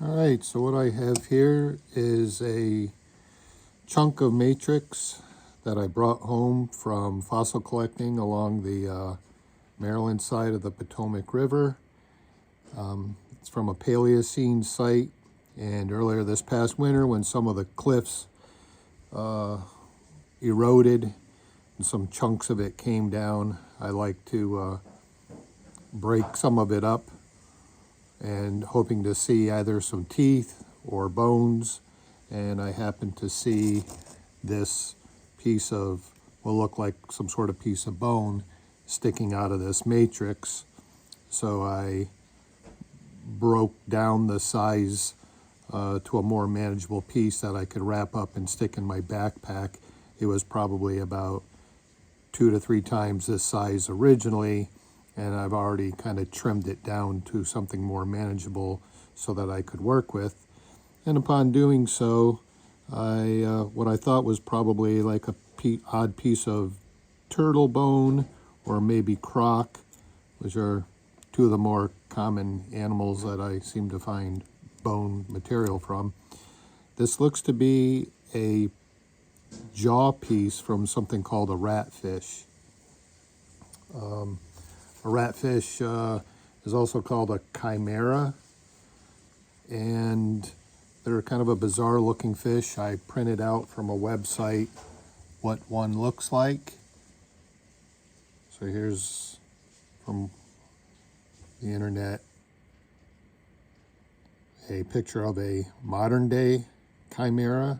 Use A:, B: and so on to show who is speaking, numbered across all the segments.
A: All right, so what I have here is a chunk of matrix that I brought home from fossil collecting along the Maryland side of the Potomac River. It's from a Paleocene site, and earlier this past winter when some of the cliffs eroded and some chunks of it came down, I like to break some of it up and hoping to see either some teeth or bones, and I happened to see this piece of what looked like some sort of piece of bone sticking out of this matrix. So I broke down the size to a more manageable piece that I could wrap up and stick in my backpack. It was probably about 2 to 3 times this size originally, and I've already kind of trimmed it down to something more manageable so that I could work with. And upon doing so, what I thought was probably like a odd piece of turtle bone or maybe croc, which are two of the more common animals that I seem to find bone material from. This looks to be a jaw piece from something called a ratfish. A ratfish is also called a chimera, and they're kind of a bizarre looking fish. I printed out from a website what one looks like. So here's from the internet a picture of a modern day chimera.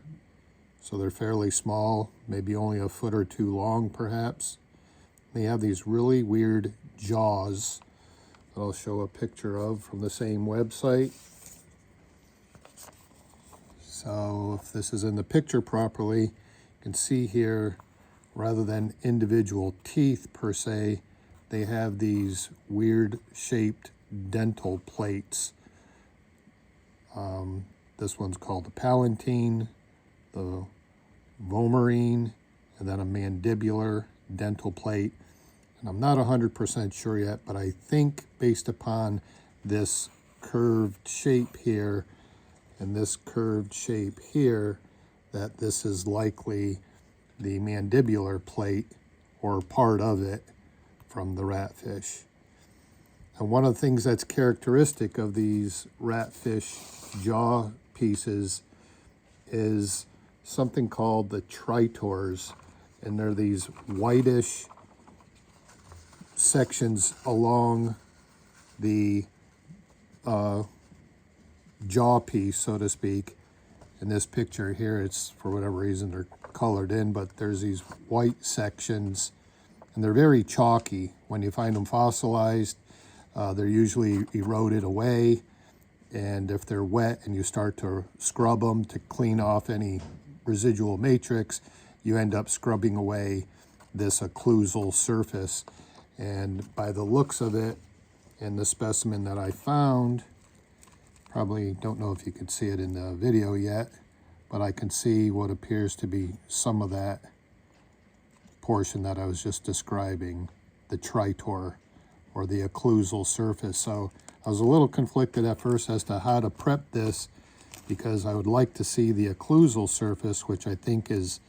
A: So they're fairly small, maybe only a foot or 2 long perhaps. They have these really weird jaws that I'll show a picture of from the same website. So if this is in the picture properly, you can see here, rather than individual teeth per se, they have these weird shaped dental plates. This one's called the palatine, the vomerine, and then a mandibular dental plate. And I'm not 100% sure yet, but I think based upon this curved shape here and this curved shape here, that this is likely the mandibular plate or part of it from the ratfish. And one of the things that's characteristic of these ratfish jaw pieces is something called the tritors, and they're these whitish sections along the jaw piece, so to speak. In this picture here, it's for whatever reason they're colored in, but there's these white sections, and they're very chalky. When you find them fossilized, they're usually eroded away, and if they're wet and you start to scrub them to clean off any residual matrix, you end up scrubbing away this occlusal surface. And by the looks of it, and the specimen that I found, probably don't know if you could see it in the video yet, but I can see what appears to be some of that portion that I was just describing, the tritor or the occlusal surface. So I was a little conflicted at first as to how to prep this, because I would like to see the occlusal surface, which I think is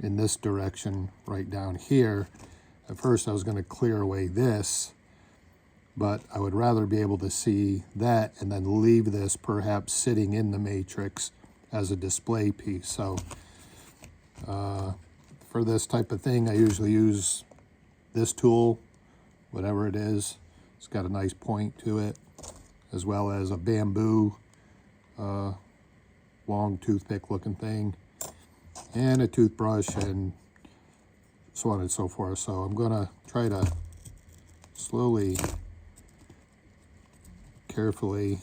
A: in this direction right down here. At first I was going to clear away this, but I would rather be able to see that and then leave this perhaps sitting in the matrix as a display piece. So for this type of thing, I usually use this tool, whatever it is. It's got a nice point to it, as well as a bamboo long toothpick looking thing, and a toothbrush, and so on and so forth. So I'm gonna try to slowly, carefully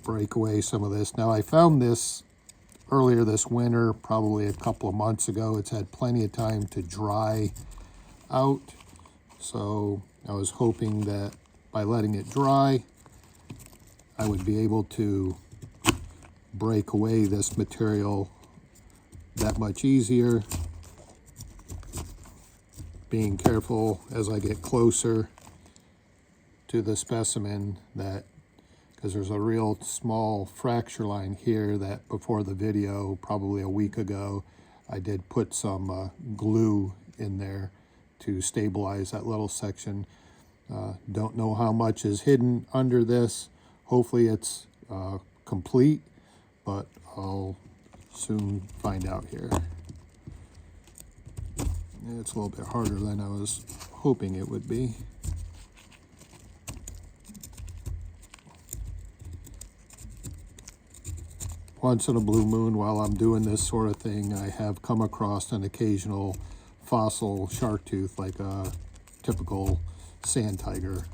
A: break away some of this. Now I found this earlier this winter, probably a couple of months ago. It's had plenty of time to dry out, so I was hoping that by letting it dry, I would be able to break away this material that much easier, being careful as I get closer to the specimen that, because there's a real small fracture line here that before the video, probably a week ago, I did put some glue in there to stabilize that little section. Don't know how much is hidden under this. Hopefully it's complete, but I'll soon find out here. It's a little bit harder than I was hoping it would be. Once in a blue moon, while I'm doing this sort of thing, I have come across an occasional fossil shark tooth, like a typical sand tiger.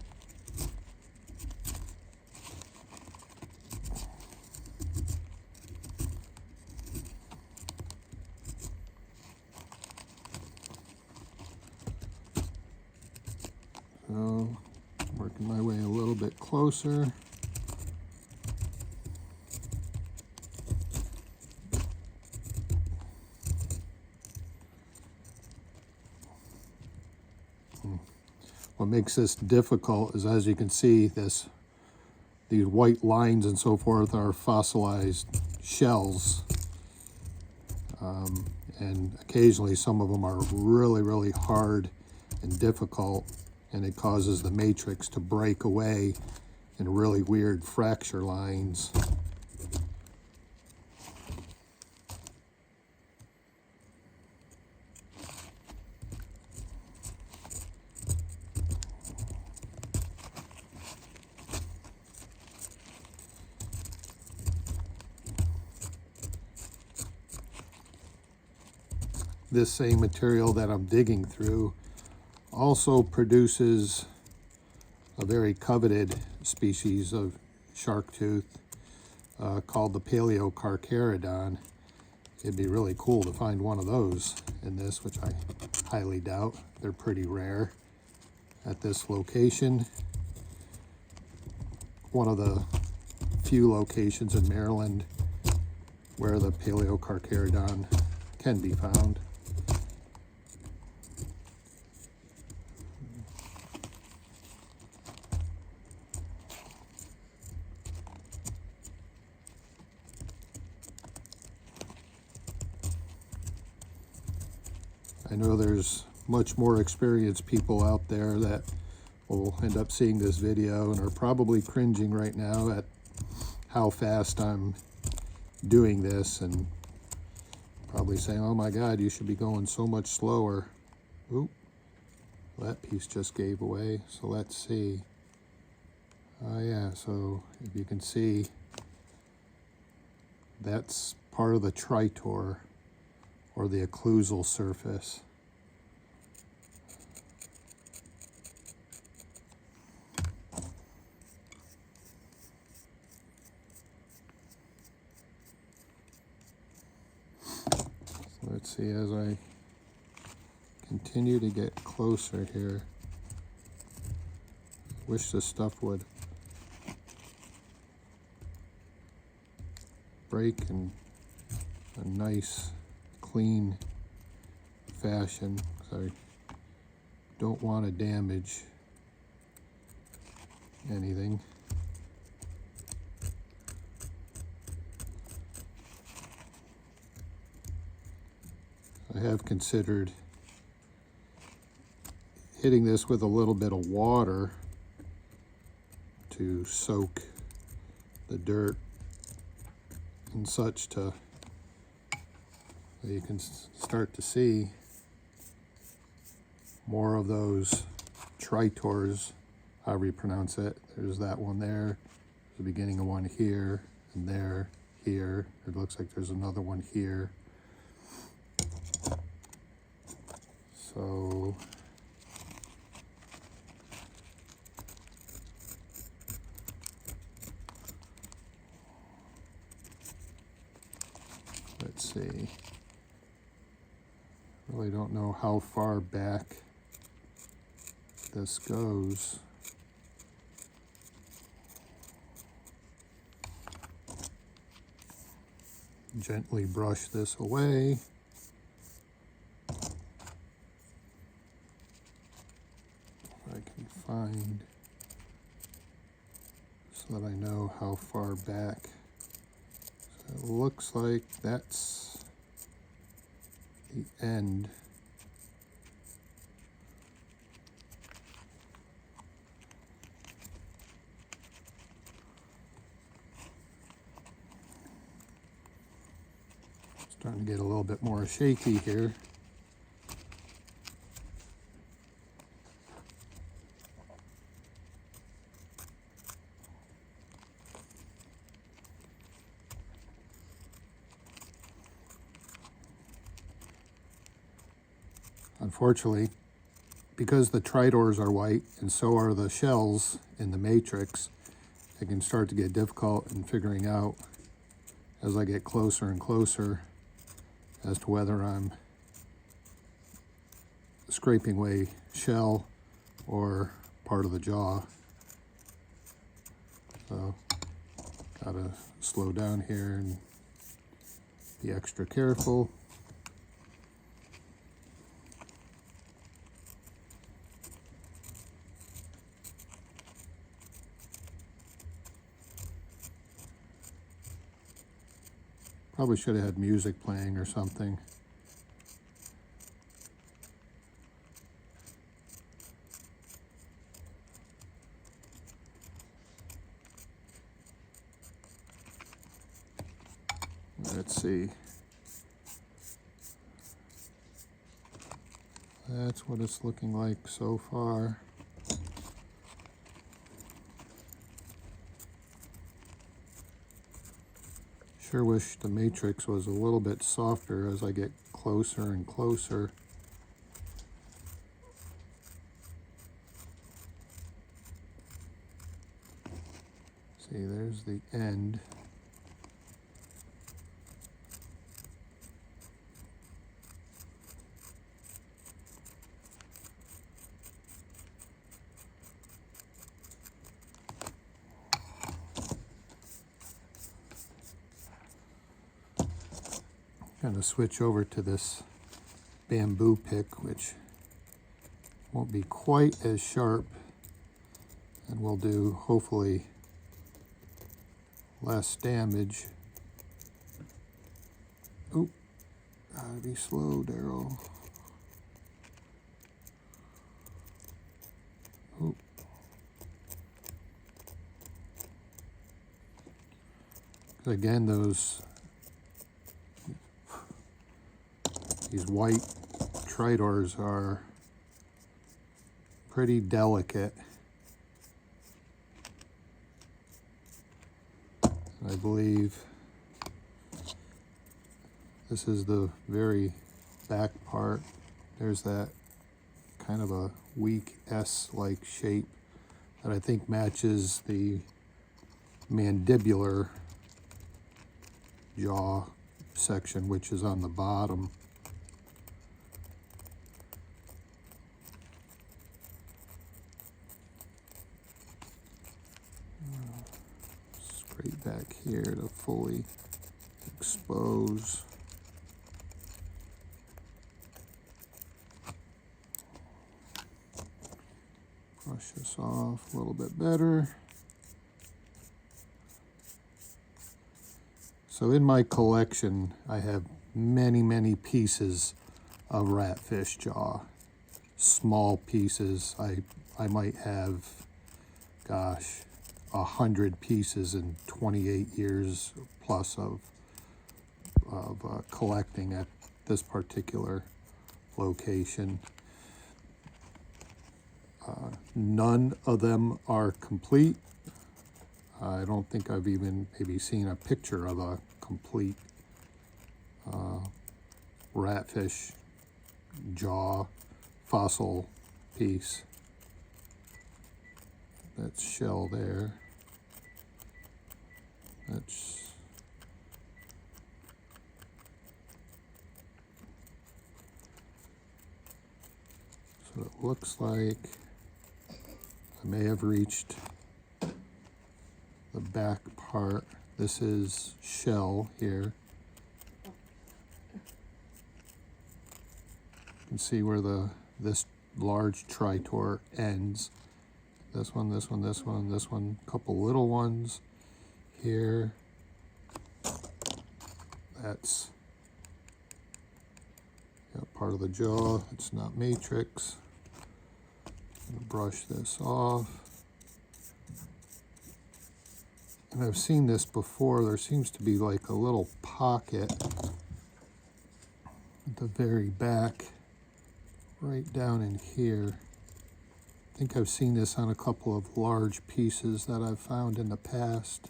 A: So, working my way a little bit closer. What makes this difficult is, as you can see, these white lines and so forth are fossilized shells. And occasionally some of them are really, really hard and difficult, and it causes the matrix to break away in really weird fracture lines. This same material that I'm digging through also produces a very coveted species of shark tooth called the Paleocarcharodon. It'd be really cool to find one of those in this, which I highly doubt. They're pretty rare at this location. One of the few locations in Maryland where the Paleocarcharodon can be found. I know there's much more experienced people out there that will end up seeing this video and are probably cringing right now at how fast I'm doing this and probably saying, oh my God, you should be going so much slower. Oop, that piece just gave away. So let's see. Oh yeah, so if you can see, that's part of the tritor, or the occlusal surface. So let's see, as I continue to get closer here, I wish this stuff would break in a nice clean fashion, because I don't want to damage anything. I have considered hitting this with a little bit of water to soak the dirt and such, to so you can start to see more of those tritors, however you pronounce it. There's that one there, the beginning of one here, and there, here. It looks like there's another one here. So let's see. Really don't know how far back this goes. Gently brush this away. If I can find so that I know how far back. So it looks like that's the end. Starting to get a little bit more shaky here. Unfortunately, because the tridors are white and so are the shells in the matrix, it can start to get difficult in figuring out as I get closer and closer as to whether I'm scraping away shell or part of the jaw. So, gotta slow down here and be extra careful. Probably should have had music playing or something. Let's see. That's what it's looking like so far. Sure wish the matrix was a little bit softer as I get closer and closer. See, there's the end. Going to switch over to this bamboo pick, which won't be quite as sharp, and will do hopefully less damage. Oop, gotta be slow, Daryl. Oop. Again, these white tridors are pretty delicate. I believe this is the very back part. There's that kind of a weak S-like shape that I think matches the mandibular jaw section, which is on the bottom. Straight back here to fully expose. Brush this off a little bit better. So in my collection, I have many pieces of ratfish jaw. Small pieces. I might have, gosh, 100 pieces in 28 years plus of collecting at this particular location. None of them are complete. I don't think I've even maybe seen a picture of a complete ratfish jaw fossil piece. That's shell there. That's so it looks like I may have reached the back part. This is shell here. You can see where this large tritor ends. this one, this one, this one, this one, couple little ones here. That's part of the jaw. It's not matrix. I'm gonna brush this off. And I've seen this before. There seems to be like a little pocket at the very back, right down in here. I think I've seen this on a couple of large pieces that I've found in the past.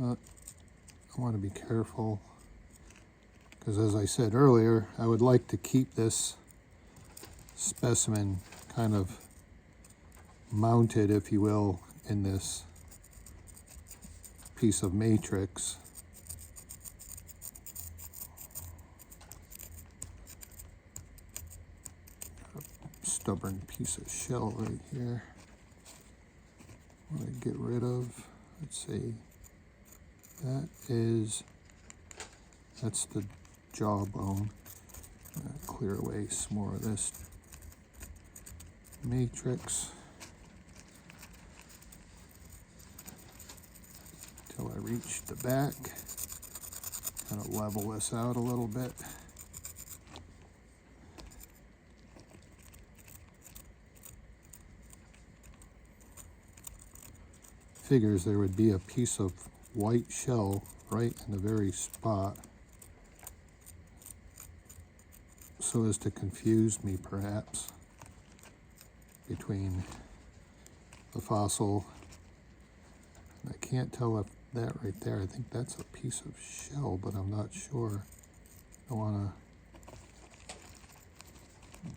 A: I want to be careful because, as I said earlier, I would like to keep this specimen kind of mounted, if you will, in this piece of matrix. Stubborn piece of shell right here. I want to get rid of. Let's see. That's the jawbone. Clear away some more of this matrix until I reach the back. Kind of level this out a little bit. Figures there would be a piece of white shell right in the very spot, so as to confuse me perhaps between the fossil. I can't tell if that right there, I think that's a piece of shell, but I'm not sure. I want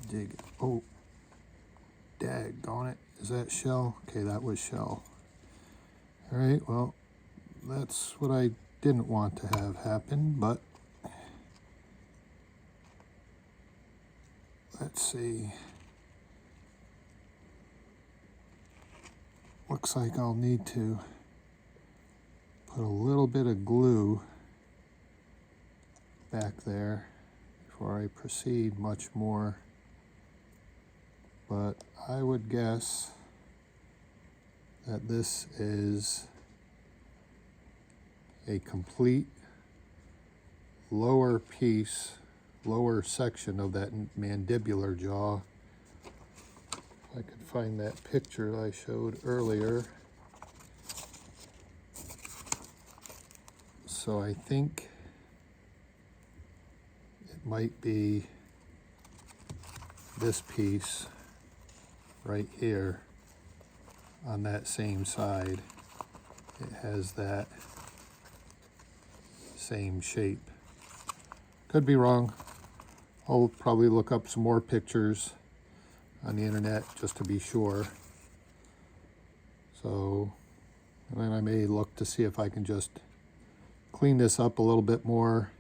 A: to dig. Oh, daggone it. Is that shell? Okay, that was shell. All right, well, that's what I didn't want to have happen, but let's see. Looks like I'll need to put a little bit of glue back there before I proceed much more. But I would guess that this is a complete lower piece, lower section of that mandibular jaw. If I could find that picture I showed earlier. So I think it might be this piece right here on that same side. It has that same shape. Could be wrong. I'll probably look up some more pictures on the internet just to be sure. So, and then I may look to see if I can just clean this up a little bit more,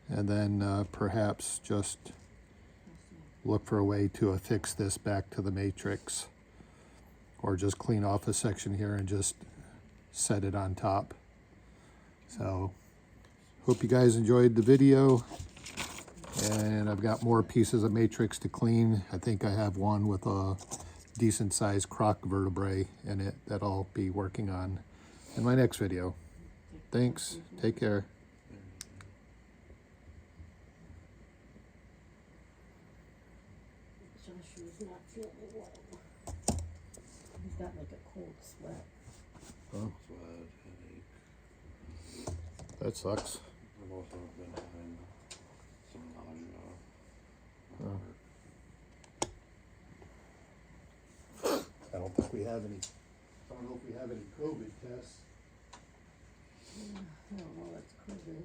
A: and then perhaps just look for a way to affix this back to the matrix, or just clean off a section here and just set it on top. So, hope you guys enjoyed the video, and I've got more pieces of matrix to clean. I think I have one with a decent sized croc vertebrae in it that I'll be working on in my next video. Thanks, take care.
B: Joshua's not feeling well. He's got like a cold sweat.
A: Oh,
C: Sweat, headache.
A: that sucks.
C: I've also been having some nausea.
A: I don't think we have any. I don't know if we have any COVID tests.
B: I don't know, that's COVID.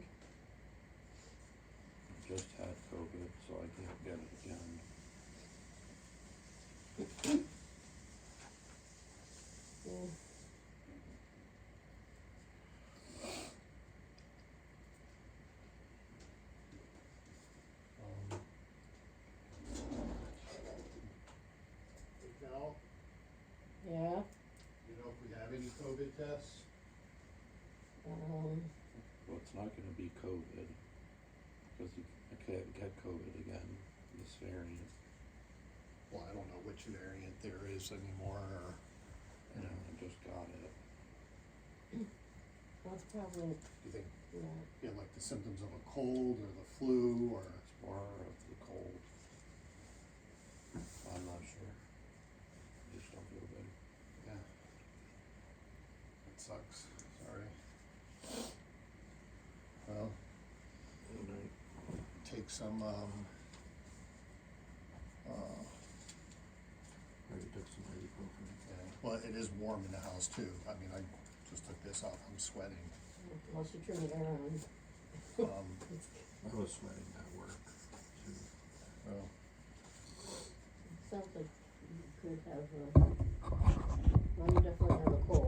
C: Just had COVID, so I can't get it again.
B: Yeah.
A: Hey, Cal,
B: Yeah.
A: you know if we have any COVID tests?
C: Well, it's not gonna be COVID, because I can't get COVID again, this variant.
A: Well, I don't know which variant there is anymore, or,
C: Yeah, I just got it.
B: That's probably,
A: you think,
B: yeah,
A: like the symptoms of a cold or the flu, or,
C: It's more of the cold. I'm not sure. I just don't feel good.
A: yeah. That sucks, sorry. Well,
C: Good night.
A: take some,
C: Maybe took some ibuprofen.
A: yeah, well, it is warm in the house too. I mean, I just took this off, I'm sweating.
B: unless you turn the air on. It's,
C: I was sweating at work too.
A: Well,
B: sounds like you could have, well, you definitely have a cold.